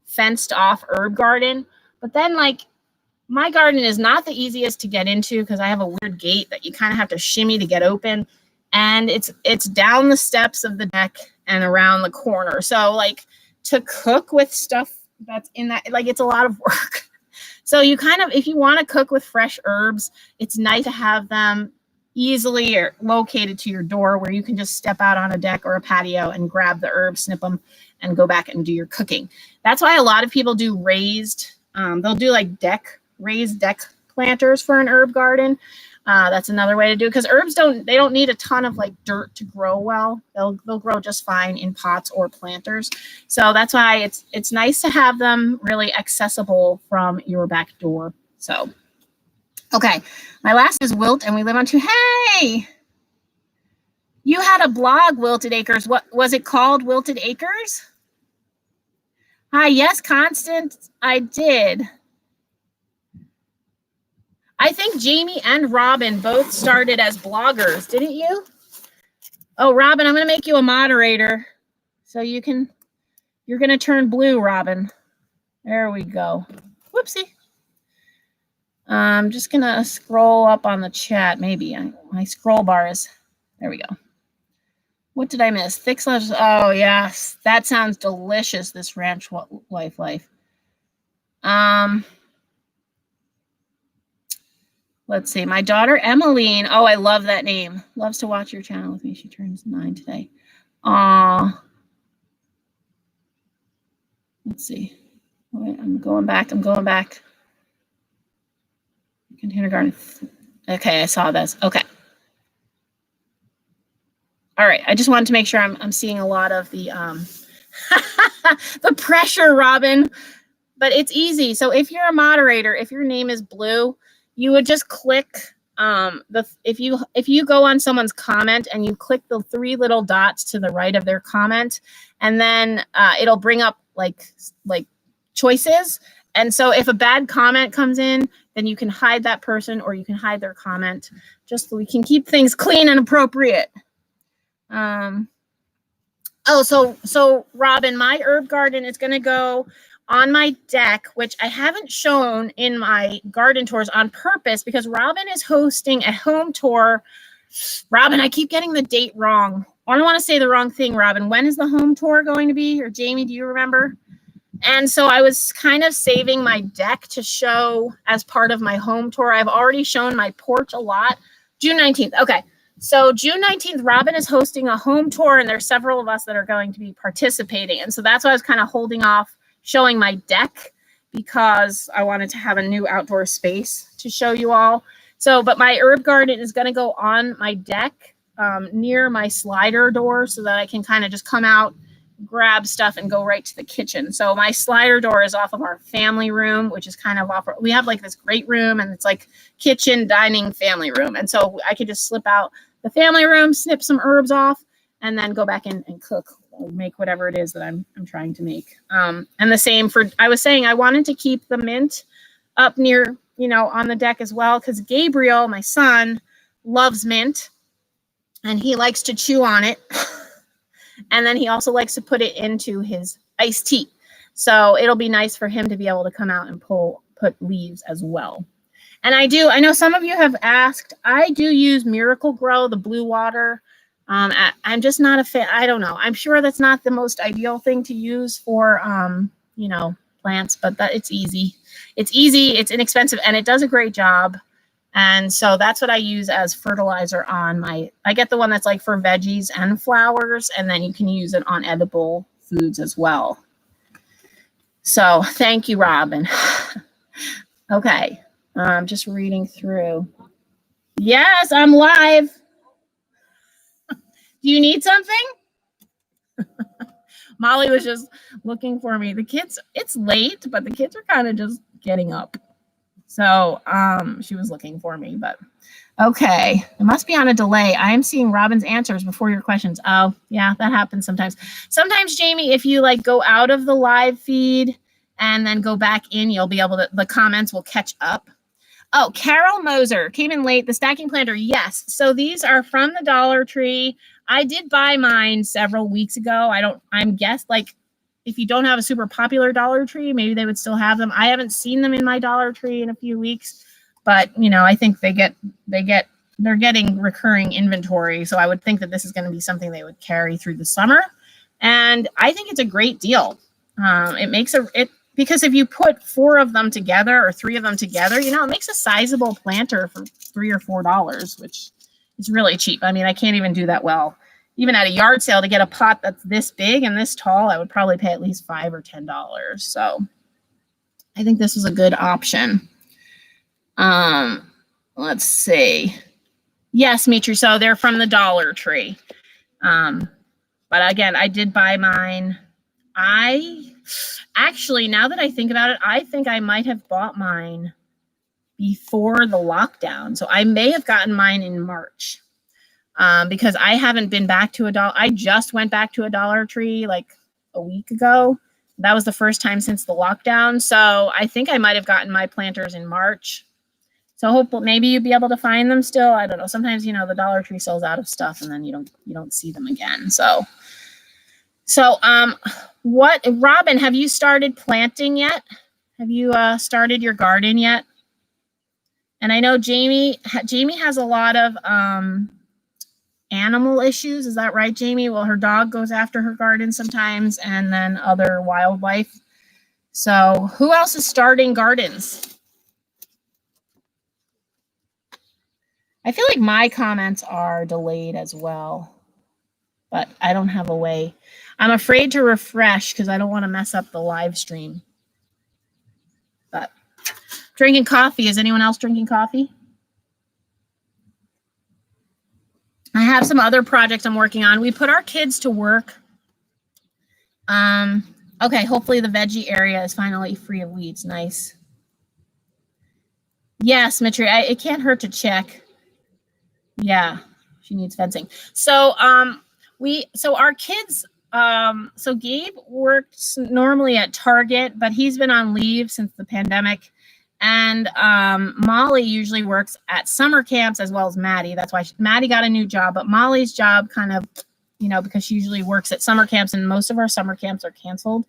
Speaker 1: fenced off herb garden. But then like my garden is not the easiest to get into because I have a weird gate that you kind of have to shimmy to get open. And it's down the steps of the deck and around the corner. So like to cook with stuff that's in that, like it's a lot of work. So you kind of, if you want to cook with fresh herbs, it's nice to have them easily or located to your door where you can just step out on a deck or a patio and grab the herbs, snip them, and go back and do your cooking. That's why a lot of people do they'll do like raised deck planters for an herb garden. That's another way to do it because herbs don't need a ton of like dirt to grow well. They'll grow just fine in pots or planters. So that's why it's nice to have them really accessible from your back door. So, okay, my last is Wilt, and we live on Hey, you had a blog, Wilted Acres. What was it called? Wilted Acres? Hi, yes, Constant, I did. I think Jamie and Robin both started as bloggers, didn't you? Oh, Robin, I'm going to make you a moderator so you're going to turn blue, Robin. There we go. Whoopsie. I'm just going to scroll up on the chat. Maybe my scroll bar is, there we go. What did I miss? Thick slush. Oh, yes. That sounds delicious, this ranch life. Let's see. My daughter, Emmeline. Oh, I love that name. Loves to watch your channel with me. She turns 9 today. Let's see. Wait, I'm going back. Kindergarten. Okay, I saw this. Okay. All right. I just wanted to make sure I'm seeing a lot of the the pressure, Robin. But it's easy. So if you're a moderator, if your name is blue, you would just click if you go on someone's comment and you click the 3 little dots to the right of their comment, and then it'll bring up like choices. And so if a bad comment comes in, then you can hide that person or you can hide their comment, just so we can keep things clean and appropriate. So Robin, my herb garden is going to go on my deck, which I haven't shown in my garden tours on purpose because Robin is hosting a home tour. Robin, I keep getting the date wrong. I don't want to say the wrong thing, Robin. When is the home tour going to be? Or Jamie, do you remember? And so I was kind of saving my deck to show as part of my home tour. I've already shown my porch a lot. June 19th. Okay. So June 19th, Robin is hosting a home tour, and there's several of us that are going to be participating. And so that's why I was kind of holding off showing my deck because I wanted to have a new outdoor space to show you all. So, but my herb garden is going to go on my deck near my slider door so that I can kind of just come out, grab stuff, and go right to the kitchen. So my slider door is off of our family room, which is kind of off. We have like this great room, and it's like kitchen, dining, family room. And so I could just slip out the family room, snip some herbs off, and then go back in and cook or make whatever it is that I'm trying to make. And the same for, I was saying I wanted to keep the mint up near, on the deck as well, because Gabriel, my son, loves mint, and he likes to chew on it. And then he also likes to put it into his iced tea. So it'll be nice for him to be able to come out and put leaves as well. And I know some of you have asked, I do use Miracle-Gro, the blue water. I'm just not a fan. I don't know. I'm sure that's not the most ideal thing to use for, plants, but it's easy. It's easy, it's inexpensive, and it does a great job. And so that's what I use as fertilizer on I get the one that's like for veggies and flowers, and then you can use it on edible foods as well. So thank you, Robin. Okay. I'm just reading through. Yes, I'm live. Do you need something? Molly was just looking for me. The kids, it's late, but the kids are kind of just getting up. So she was looking for me, but okay. It must be on a delay. I am seeing Robin's answers before your questions. Oh, yeah, that happens sometimes. Sometimes, Jamie, if you go out of the live feed and then go back in, you'll be able to, the comments will catch up. Oh, Carol Moser came in late. The stacking planter. Yes. So these are from the Dollar Tree. I did buy mine several weeks ago. I'm guessed if you don't have a super popular Dollar Tree, maybe they would still have them. I haven't seen them in my Dollar Tree in a few weeks, but I think they're getting recurring inventory. So I would think that this is going to be something they would carry through the summer. And I think it's a great deal. It makes because if you put 4 of them together or 3 of them together, it makes a sizable planter for $3 or $4, which is really cheap. I mean, I can't even do that well. Even at a yard sale, to get a pot that's this big and this tall, I would probably pay at least $5 or $10. So I think this is a good option. Let's see. Yes, Mitri. So they're from the Dollar Tree. But again, I did buy mine. Actually, now that I think about it, I think I might have bought mine before the lockdown. So I may have gotten mine in March. Because I haven't been back to I just went back to a Dollar Tree like a week ago. That was the first time since the lockdown. So I think I might have gotten my planters in March. So hopefully maybe you'd be able to find them still. I don't know. Sometimes, the Dollar Tree sells out of stuff and then you don't see them again. So Robin, have you started planting yet? Have you started your garden yet? And I know Jamie has a lot of animal issues. Is that right, Jamie? Well, her dog goes after her garden sometimes, and then other wildlife. So who else is starting gardens? I feel like my comments are delayed as well, but I don't have a way. I'm afraid to refresh because I don't want to mess up the live stream. But drinking coffee. Is anyone else drinking coffee? I have some other projects I'm working on. We put our kids to work. Okay, hopefully the veggie area is finally free of weeds. Nice. Yes, Mitri, it can't hurt to check. Yeah, she needs fencing. So our kids, so Gabe works normally at Target, but he's been on leave since the pandemic. And Molly usually works at summer camps as well as Maddie. That's why Maddie got a new job, but Molly's job kind of, because she usually works at summer camps, and most of our summer camps are canceled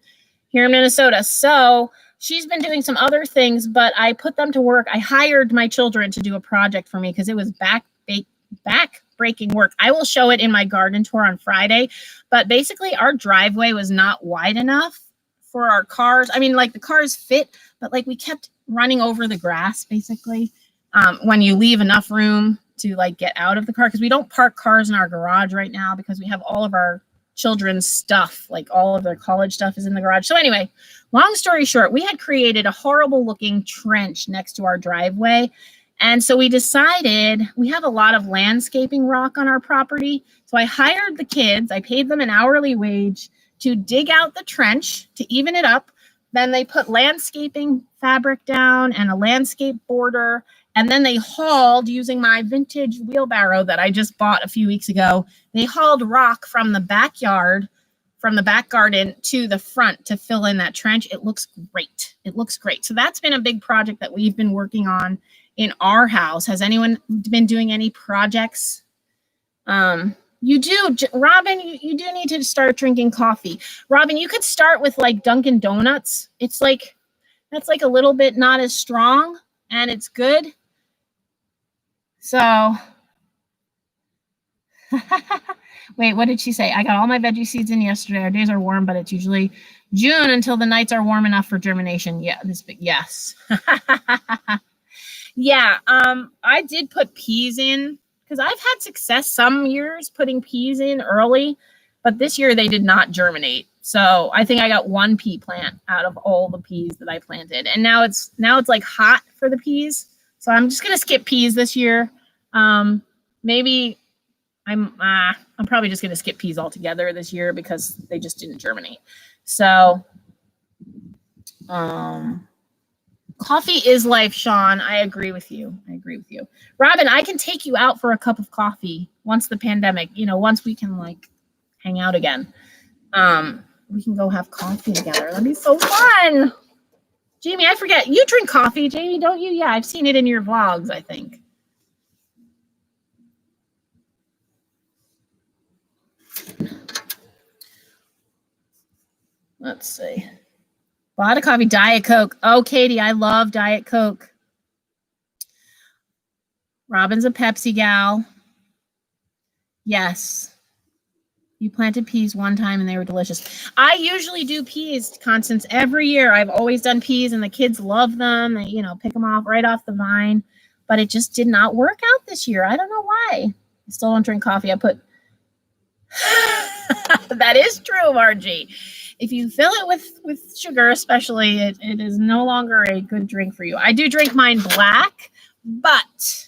Speaker 1: here in Minnesota. So she's been doing some other things, but I put them to work. I hired my children to do a project for me because it was back-breaking work. I will show it in my garden tour on Friday, but basically our driveway was not wide enough for our cars. I mean, like the cars fit, but like we kept running over the grass basically when you leave enough room to like get out of the car, because we don't park cars in our garage right now because we have all of our children's stuff, like all of their college stuff is in the garage. So anyway, long story short, we had created a horrible looking trench next to our driveway. And so we decided, we have a lot of landscaping rock on our property. So I hired the kids, I paid them an hourly wage to dig out the trench to even it up. Then they put landscaping fabric down and a landscape border. And then they hauled, using my vintage wheelbarrow that I just bought a few weeks ago, they hauled rock from the backyard, from the back garden to the front to fill in that trench. It looks great. It looks great. So that's been a big project that we've been working on in our house. Has anyone been doing any projects? You do, Robin, you do need to start drinking coffee. Robin, you could start with like Dunkin' Donuts. It's like, that's like a little bit not as strong and it's good. So, wait, what did she say? I got all my veggie seeds in yesterday. Our days are warm, but it's usually June until the nights are warm enough for germination. Yeah, yes. Yeah, I did put peas in because I've had success some years putting peas in early, but this year they did not germinate. So I think I got one pea plant out of all the peas that I planted. And now it's like hot for the peas. So I'm just gonna skip peas this year. Maybe I'm probably just gonna skip peas altogether this year because they just didn't germinate. So coffee is life, Sean. I agree with you. Robin, I can take you out for a cup of coffee once the pandemic, once we can like hang out again. We can go have coffee together. That'd be so fun. Jamie, I forget. You drink coffee, Jamie, don't you? Yeah, I've seen it in your vlogs, I think. Let's see. A lot of coffee, Diet Coke. Oh, Katie, I love Diet Coke. Robin's a Pepsi gal. Yes. You planted peas one time and they were delicious. I usually do peas, Constance, every year. I've always done peas and the kids love them. They, pick them off right off the vine. But it just did not work out this year. I don't know why. I still don't drink coffee. I put... That is true, Margie. If you fill it with sugar, especially, it is no longer a good drink for you. I do drink mine black, but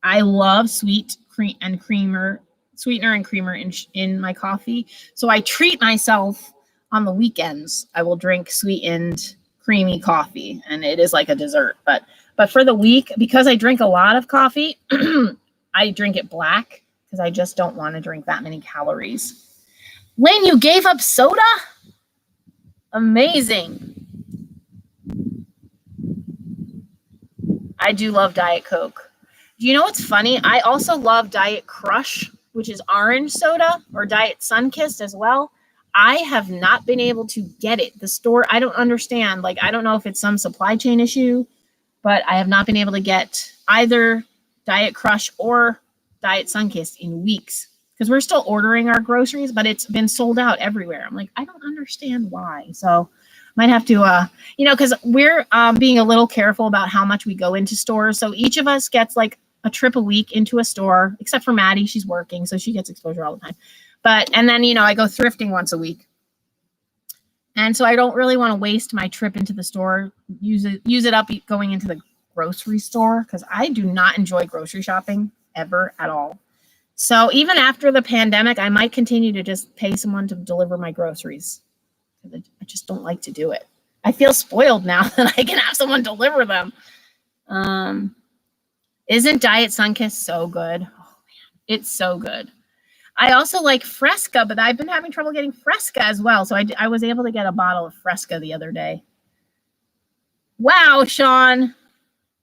Speaker 1: I love sweetener and creamer in my coffee. So I treat myself on the weekends. I will drink sweetened, creamy coffee, and it is like a dessert. But for the week, because I drink a lot of coffee, I drink it black because I just don't want to drink that many calories. Lynn, you gave up soda? Amazing. I do love Diet Coke. Do you know what's funny? I also love Diet Crush, which is orange soda, or Diet Sunkist as well. I have not been able to get it. The store, I don't understand. Like, I don't know if it's some supply chain issue, but I have not been able to get either Diet Crush or Diet Sunkist in weeks because we're still ordering our groceries, but it's been sold out everywhere. I'm like, I don't understand why. So might have to, because we're being a little careful about how much we go into stores. So each of us gets like a trip a week into a store, except for Maddie. She's working, so she gets exposure all the time. And then, I go thrifting once a week. And so I don't really want to waste my trip into the store, use it up going into the grocery store, because I do not enjoy grocery shopping ever at all. So even after the pandemic, I might continue to just pay someone to deliver my groceries. I just don't like to do it. I feel spoiled now that I can have someone deliver them. Isn't Diet Sunkist so good? Oh man, it's so good. I also like Fresca, but I've been having trouble getting Fresca as well. So I was able to get a bottle of Fresca the other day. Wow, Sean.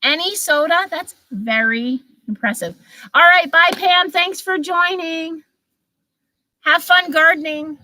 Speaker 1: Any soda? That's very impressive. All right, bye, Pam. Thanks for joining. Have fun gardening.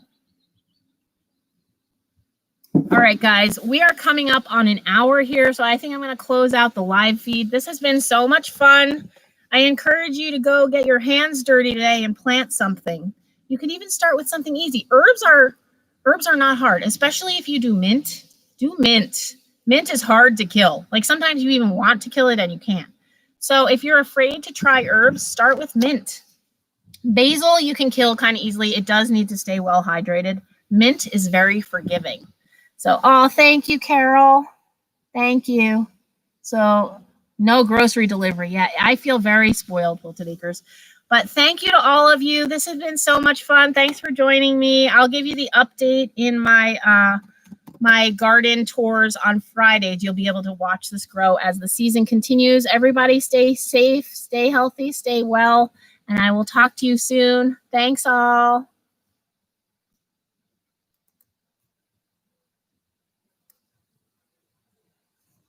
Speaker 1: All right, guys, we are coming up on an hour here, so I think I'm going to close out the live feed. This has been so much fun. I encourage you to go get your hands dirty today and plant something. You can even start with something easy. Herbs are not hard, especially if you do mint. Do mint. Mint is hard to kill. Like sometimes you even want to kill it and you can't. So if you're afraid to try herbs, start with mint. Basil you can kill kind of easily. It does need to stay well hydrated. Mint is very forgiving. So, thank you, Carol. Thank you. So, no grocery delivery yet. I feel very spoiled, Wilted Acres. But thank you to all of you. This has been so much fun. Thanks for joining me. I'll give you the update in my my garden tours on Fridays. You'll be able to watch this grow as the season continues. Everybody stay safe, stay healthy, stay well, and I will talk to you soon. Thanks all.